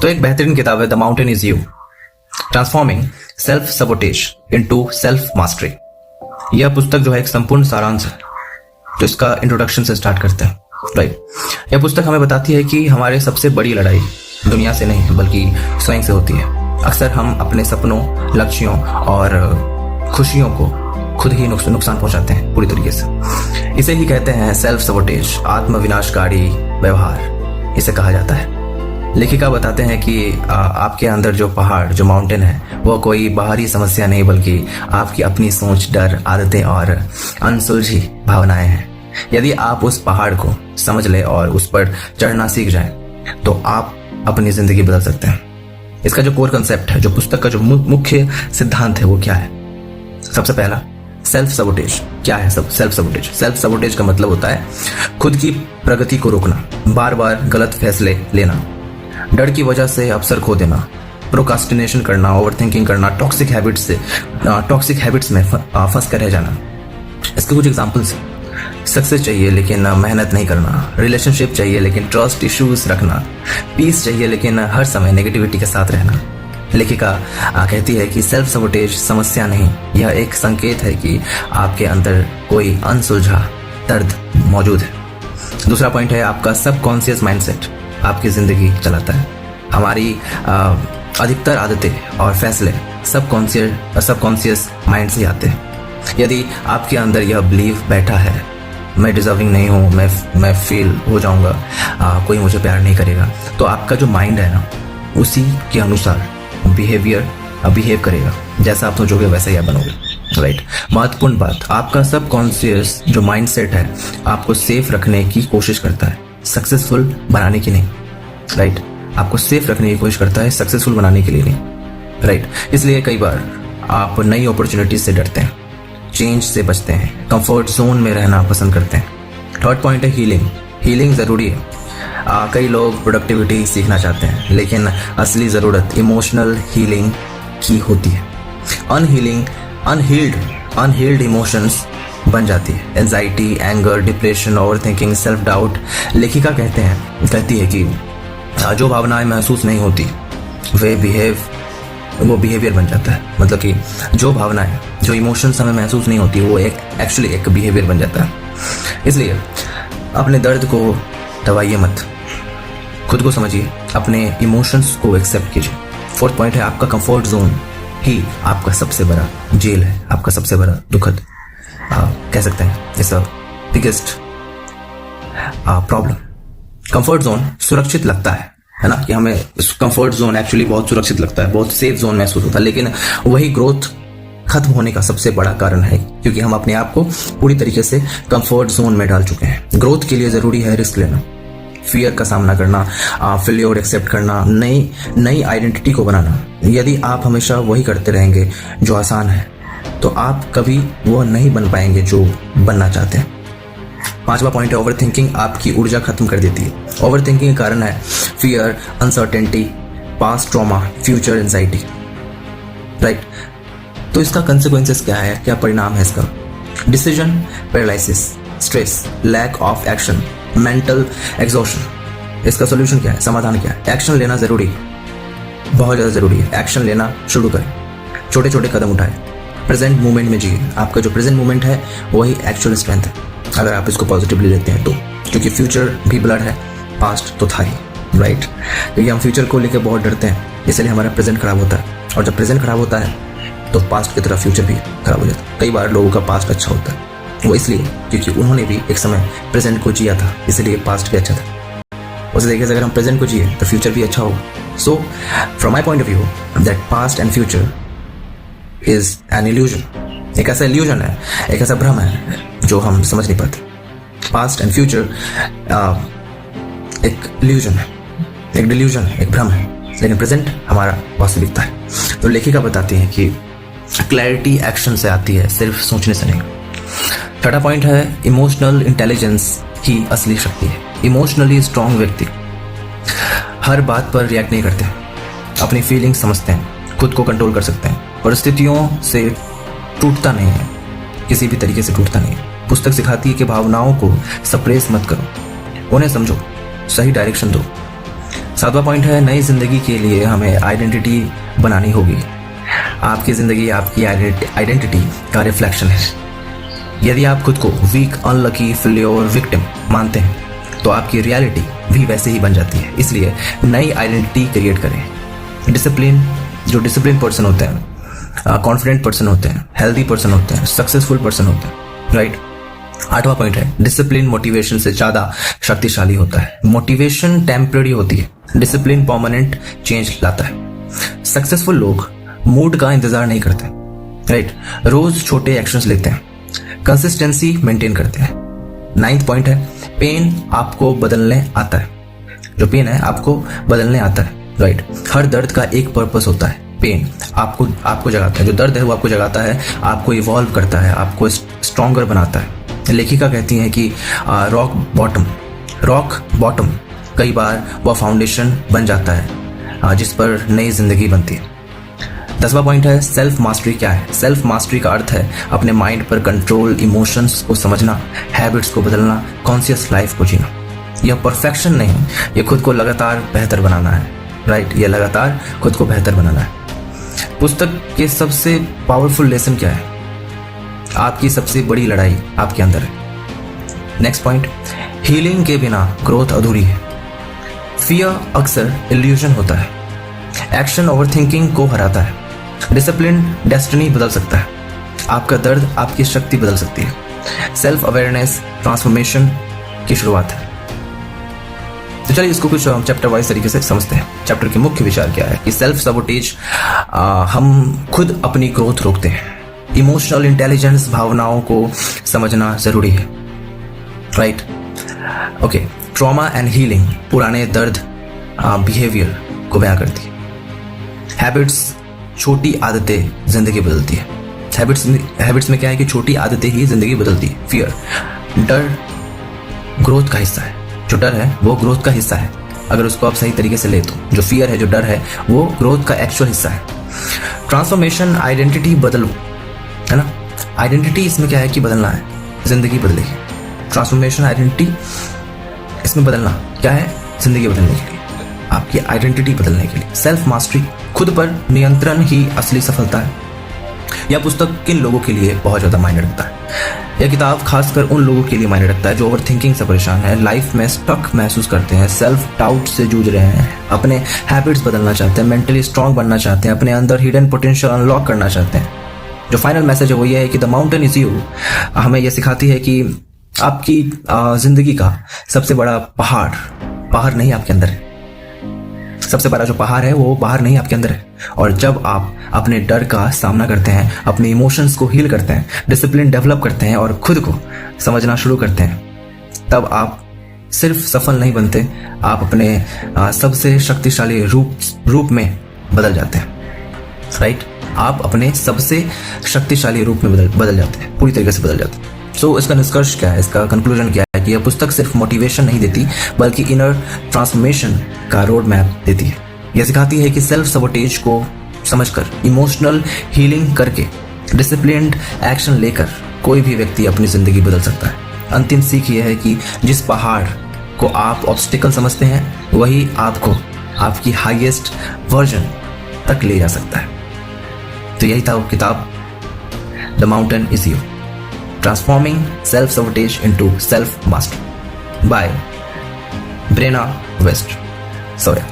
तो एक बेहतरीन किताब है the mountain is you, transforming self sabotage into self mastery. यह पुस्तक जो है एक संपूर्ण सारांश है। तो इसका इंट्रोडक्शन से स्टार्ट करते हैं। राइट, यह पुस्तक हमें बताती है कि हमारे सबसे बड़ी लड़ाई दुनिया से नहीं बल्कि स्वयं से होती है। अक्सर हम अपने सपनों, लक्ष्यों और खुशियों को खुद ही नुकसान पहुंचाते हैं पूरी तरीके से। इसे ही कहते हैं सेल्फ सबोटेज, आत्मविनाशकारी व्यवहार इसे कहा जाता है। लेखिका बताते हैं कि आपके अंदर जो पहाड़, जो माउंटेन है, वो कोई बाहरी समस्या नहीं बल्कि आपकी अपनी सोच, डर, आदतें और अनसुलझी भावनाएं हैं। यदि आप उस पहाड़ को समझ ले और उस पर चढ़ना सीख जाएं, तो आप अपनी जिंदगी बदल सकते हैं। इसका जो कोर कंसेप्ट है, जो पुस्तक का जो मुख्य सिद्धांत है, वो क्या है? सबसे पहला, सेल्फ सबोटेज। क्या है सेल्फ सबोटेज? सेल्फ सबोटेज का मतलब होता है खुद की प्रगति को रोकना, बार बार गलत फैसले लेना, डर की वजह से अवसर खो देना, प्रोकास्टिनेशन करना, ओवरथिंकिंग करना, टॉक्सिक हैबिट्स में फंस कर रह जाना। इसके कुछ एग्जांपल्स हैं। सक्सेस चाहिए लेकिन मेहनत नहीं करना, रिलेशनशिप चाहिए लेकिन ट्रस्ट इश्यूज रखना, पीस चाहिए लेकिन हर समय नेगेटिविटी के साथ रहना। लेखिका कहती है कि सेल्फ सबोटेज समस्या नहीं, यह एक संकेत है कि आपके अंदर कोई अनसुलझा दर्द मौजूद है। दूसरा पॉइंट है आपका सबकॉन्शियस माइंडसेट आपकी जिंदगी चलाता है। हमारी अधिकतर आदतें और फैसले सबकॉन्शियस माइंड से आते हैं। यदि आपके अंदर यह बिलीव बैठा है, मैं डिजर्विंग नहीं हूँ, मैं फेल हो जाऊंगा, कोई मुझे प्यार नहीं करेगा, तो आपका जो माइंड है ना, उसी के अनुसार बिहेव करेगा। जैसा आप सोचोगे वैसा ही आप बनोगे। राइट, महत्वपूर्ण बात, आपका सबकॉन्शियस जो माइंडसेट है आपको सेफ रखने की कोशिश करता है, सक्सेसफुल बनाने की नहीं। राइट, आपको सेफ रखने की कोशिश करता है, सक्सेसफुल बनाने के लिए नहीं। राइट, इसलिए कई बार आप नई अपॉर्चुनिटीज से डरते हैं, चेंज से बचते हैं, कंफर्ट जोन में रहना पसंद करते हैं। थर्ड पॉइंट है हीलिंग जरूरी है। कई लोग प्रोडक्टिविटी सीखना चाहते हैं लेकिन असली जरूरत इमोशनल हीलिंग की होती है। अनहील्ड इमोशंस बन जाती है, anxiety, anger, depression, overthinking, self doubt. लेखिका कहती है कि जो भावनाएं महसूस नहीं होती वो बिहेवियर बन जाता है। मतलब कि जो भावनाएं, जो इमोशंस हमें महसूस नहीं होती, वो एक्चुअली एक बिहेवियर बन जाता है। इसलिए अपने दर्द को दबाइए मत, खुद को समझिए, अपने इमोशंस को एक्सेप्ट कीजिए। फोर्थ पॉइंट है आपका कंफर्ट जोन ही आपका सबसे बड़ा जेल है, आपका सबसे बड़ा दुखद कह सकते हैं it's biggest problem. Comfort zone सुरक्षित लगता है ना, कि हमें कंफर्ट जोन एक्चुअली बहुत सुरक्षित लगता है, बहुत सेफ जोन महसूस होता है, लेकिन वही ग्रोथ खत्म होने का सबसे बड़ा कारण है, क्योंकि हम अपने आप को पूरी तरीके से कंफर्ट जोन में डाल चुके हैं। ग्रोथ के लिए जरूरी है रिस्क लेना, फियर का सामना करना, फेल्योर एक्सेप्ट करना, नई आइडेंटिटी को बनाना। यदि आप हमेशा वही करते रहेंगे जो आसान है, तो आप कभी वो नहीं बन पाएंगे जो बनना चाहते हैं। पांचवा पॉइंट है ओवरथिंकिंग आपकी ऊर्जा खत्म कर देती है। ओवरथिंकिंग का कारण है fear, uncertainty, past trauma, future anxiety. Right, तो इसका कंसिक्वेंसेस क्या है, क्या परिणाम है इसका? Decision paralysis, stress, lack of action, mental exhaustion. इसका सोल्यूशन क्या है, समाधान क्या है? एक्शन लेना जरूरी, बहुत ज़्यादा जरूरी है। एक्शन लेना शुरू करें, छोटे छोटे कदम उठाएं, प्रेजेंट मोमेंट में जिए। आपका जो प्रेजेंट मोमेंट है वही एक्चुअल स्ट्रेंथ है, अगर आप इसको पॉजिटिवली लेते हैं तो। क्योंकि फ्यूचर भी ब्लर है, पास्ट तो था ही। राइट, क्योंकि हम फ्यूचर को लेकर बहुत डरते हैं, इसलिए हमारा प्रेजेंट खराब होता है, और जब प्रेजेंट खराब होता है तो पास्ट की तरह फ्यूचर भी खराब हो जाता है। कई बार लोगों का पास्ट अच्छा होता है, वो इसलिए क्योंकि उन्होंने भी एक समय प्रेजेंट को जिया था, इसलिए पास्ट भी अच्छा था। उस तरीके से अगर हम प्रेजेंट को जिए तो फ्यूचर भी अच्छा होगा। So from my point of view that past and future is an illusion. एक ऐसा इल्यूजन है, एक ऐसा भ्रम है जो हम समझ नहीं पाते। पास्ट एंड फ्यूचर एक इल्यूजन है, एक डिल्यूजन है, एक भ्रम है, लेकिन प्रेजेंट हमारा वास्तविकता है। तो लेखिका बताती है कि क्लैरिटी एक्शन से आती है, सिर्फ सोचने से नहीं। छठा पॉइंट है इमोशनल इंटेलिजेंस ही असली शक्ति है। इमोशनली स्ट्रांग व्यक्ति हर बात पर रिएक्ट नहीं करते, अपनी फीलिंग्स समझते हैं, खुद को कंट्रोल कर सकते हैं, परिस्थितियों से टूटता नहीं है, किसी भी तरीके से टूटता नहीं है। पुस्तक सिखाती है कि भावनाओं को सप्रेस मत करो, उन्हें समझो, सही डायरेक्शन दो, 7वां पॉइंट है, नई जिंदगी के लिए हमें आइडेंटिटी बनानी होगी। आपकी जिंदगी आपकी आइडेंटिटी का रिफ्लेक्शन है। यदि आप खुद को वीक, अनलकी, फेल्योर, विक्टिम मानते हैं तो आपकी रियलिटी भी वैसे ही बन जाती है। इसलिए नई आइडेंटिटी क्रिएट करें। जो डिसिप्लिन पर्सन होते हैं, कॉन्फिडेंट पर्सन होते हैं, हेल्दी पर्सन होते हैं, सक्सेसफुल पर्सन होते हैं, राइट। 8वां पॉइंट है, डिसिप्लिन मोटिवेशन से ज्यादा शक्तिशाली होता है। मोटिवेशन टेम्पररी होती है, डिसिप्लिन परमानेंट चेंज लाता है। सक्सेसफुल लोग मूड का इंतजार नहीं करते, राइट। रोज छोटे एक्शंस लेते हैं, कंसिस्टेंसी मेंटेन करते हैं। 9वां पॉइंट है, पेन आपको बदलने आता है। जो पेन है आपको बदलने आता है, राइट। हर दर्द का एक पर्पस होता है। पेन आपको जगाता है, जो दर्द है वो आपको जगाता है, आपको इवॉल्व करता है, आपको स्ट्रॉन्गर बनाता है। लेखिका कहती है कि रॉक बॉटम कई बार वह फाउंडेशन बन जाता है जिस पर नई जिंदगी बनती है। 10वां पॉइंट है, सेल्फ मास्टरी क्या है। सेल्फ मास्टरी का अर्थ है अपने माइंड पर कंट्रोल, इमोशंस को समझना, हैबिट्स को बदलना, कॉन्शियस लाइफ को जीना। यह परफेक्शन नहीं, यह खुद को लगातार बेहतर बनाना है, राइट। यह लगातार खुद को बेहतर बनाना है। पुस्तक के सबसे पावरफुल लेसन क्या है? आपकी सबसे बड़ी लड़ाई आपके अंदर है। नेक्स्ट पॉइंट, हीलिंग के बिना ग्रोथ अधूरी है। फियर अक्सर इल्यूजन होता है। एक्शन ओवरथिंकिंग को हराता है। डिसिप्लिन डेस्टिनी बदल सकता है। आपका दर्द आपकी शक्ति बदल सकती है। सेल्फ अवेयरनेस ट्रांसफॉर्मेशन की शुरुआत है। तो चलिए इसको कुछ चैप्टर वाइज तरीके से समझते हैं। चैप्टर के मुख्य विचार क्या है कि सेल्फ सबोटेज, हम खुद अपनी ग्रोथ रोकते हैं। इमोशनल इंटेलिजेंस, भावनाओं को समझना जरूरी है, right. Okay, trauma and healing, पुराने दर्द बिहेवियर को बयां करती है। हैबिट्स, छोटी आदतें जिंदगी बदलती है। हैबिट्स में क्या है कि छोटी आदतें ही जिंदगी बदलती है। फियर, डर ग्रोथ का हिस्सा है। जो डर है वो ग्रोथ का हिस्सा है, अगर उसको आप सही तरीके से ले तो। जो फियर है, जो डर है, वो ग्रोथ का एक्चुअल हिस्सा है। ट्रांसफॉर्मेशन, आइडेंटिटी बदलो, है ना। आइडेंटिटी इसमें क्या है कि बदलना है, जिंदगी बदलेगी। ट्रांसफॉर्मेशन, आइडेंटिटी इसमें बदलना क्या है, जिंदगी बदलने के लिए, आपकी आइडेंटिटी बदलने के लिए। सेल्फ मास्टरी, खुद पर नियंत्रण ही असली सफलता है। यह पुस्तक किन लोगों के लिए बहुत ज्यादा मायने रखता है? यह किताब खासकर उन लोगों के लिए मायने रखता है जो ओवर थिंकिंग से परेशान है, लाइफ में स्टक महसूस करते हैं, सेल्फ डाउट से जूझ रहे हैं, अपने हैबिट्स बदलना चाहते हैं, मेंटली स्ट्रांग बनना चाहते हैं, अपने अंदर हिडन पोटेंशियल अनलॉक करना चाहते हैं। जो फाइनल मैसेज है वो ये है कि द माउंटेन इज यू हमें यह सिखाती है कि आपकी जिंदगी का सबसे बड़ा पहाड़ नहीं आपके अंदर है। सबसे बड़ा जो पहाड़ है वो बाहर नहीं आपके अंदर है। और जब आप अपने डर का सामना करते हैं, अपने इमोशंस को हील करते हैं, डिसिप्लिन डेवलप करते हैं और खुद को समझना शुरू करते हैं, तब आप सिर्फ सफल नहीं बनते, आप अपने सबसे शक्तिशाली रूप में बदल जाते हैं, राइट। आप अपने सबसे शक्तिशाली रूप में बदल जाते हैं, पूरी तरीके से बदल जाते हैं। सो इसका निष्कर्ष क्या है, इसका कंक्लूजन क्या है कि यह पुस्तक सिर्फ मोटिवेशन नहीं देती बल्कि इनर ट्रांसफॉर्मेशन का रोड मैप देती है। यह सिखाती है कि सेल्फ सबोटेज को समझकर, इमोशनल हीलिंग करके, डिसिप्लिन्ड एक्शन लेकर कोई भी व्यक्ति अपनी जिंदगी बदल सकता है। अंतिम सीख यह है कि जिस पहाड़ को आप ऑब्स्टिकल समझते हैं वही आपको आपकी हाईएस्ट वर्जन तक ले जा सकता है। तो यही था वो किताब, the mountain is you, Transforming Self-Sabotage into Self-Mastery by Brenna West. So yeah.